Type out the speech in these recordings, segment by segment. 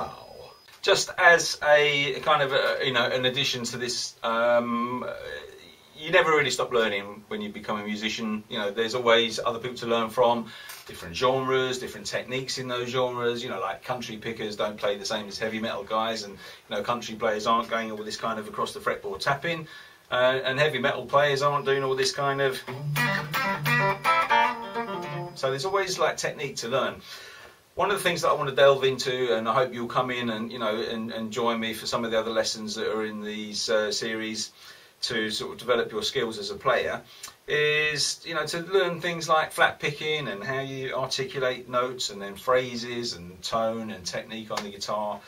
Wow. Just as a kind of an addition to this, you never really stop learning when you become a musician. You know, there's always other people to learn from, different genres, different techniques in those genres. You know, like country pickers don't play the same as heavy metal guys, and you know, country players aren't going all this kind of across the fretboard tapping, and heavy metal players aren't doing all this kind of. So there's always like technique to learn. One of the things that I want to delve into, and I hope you'll come in and and join me for some of the other lessons that are in these series to sort of develop your skills as a player, is to learn things like flat picking and how you articulate notes, and then phrases and tone and technique on the guitar.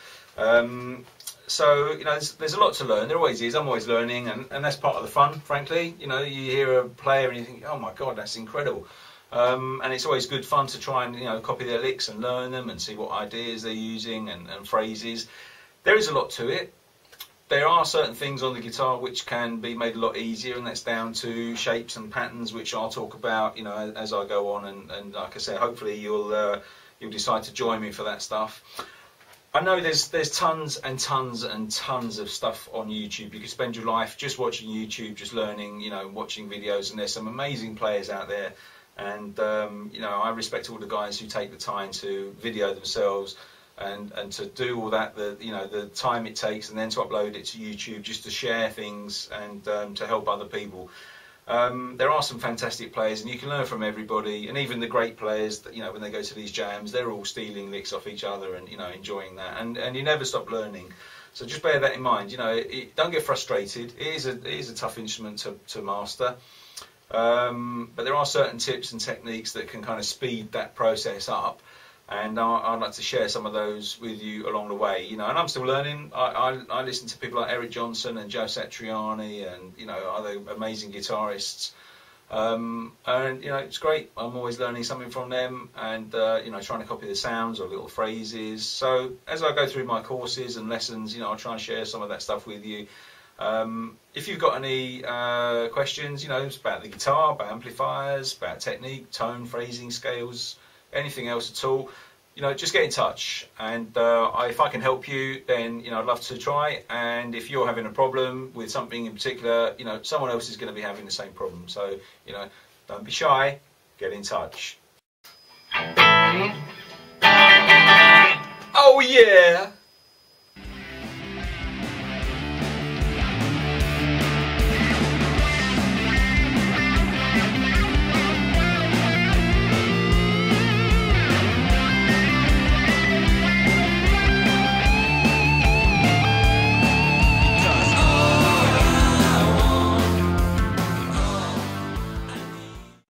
So there's a lot to learn. There always is. I'm always learning, and that's part of the fun, frankly. You hear a player and you think, oh my god, that's incredible. And it's always good fun to try and copy their licks and learn them and see what ideas they're using and phrases. There is a lot to it. There are certain things on the guitar which can be made a lot easier, and that's down to shapes and patterns, which I'll talk about as I go on. And like I said, hopefully you'll decide to join me for that stuff. I know there's tons and tons and tons of stuff on YouTube. You can spend your life just watching YouTube, just learning, watching videos, and there's some amazing players out there. And I respect all the guys who take the time to video themselves and to do all that, the time it takes, and then to upload it to YouTube just to share things and to help other people. There are some fantastic players, and you can learn from everybody, and even the great players that when they go to these jams, they're all stealing licks off each other and enjoying that, and you never stop learning. So just bear that in mind. Don't get frustrated. It is a tough instrument to master. But there are certain tips and techniques that can kind of speed that process up, and I'd like to share some of those with you along the way. And I'm still learning. I listen to people like Eric Johnson and Joe Satriani and other amazing guitarists, and it's great. I'm always learning something from them, and trying to copy the sounds or little phrases. So as I go through my courses and lessons, I'll try and share some of that stuff with you. If you've got any questions, about the guitar, about amplifiers, about technique, tone, phrasing, scales, anything else at all, just get in touch. And if I can help you, then I'd love to try. And if you're having a problem with something in particular, someone else is going to be having the same problem. So don't be shy. Get in touch. Oh yeah.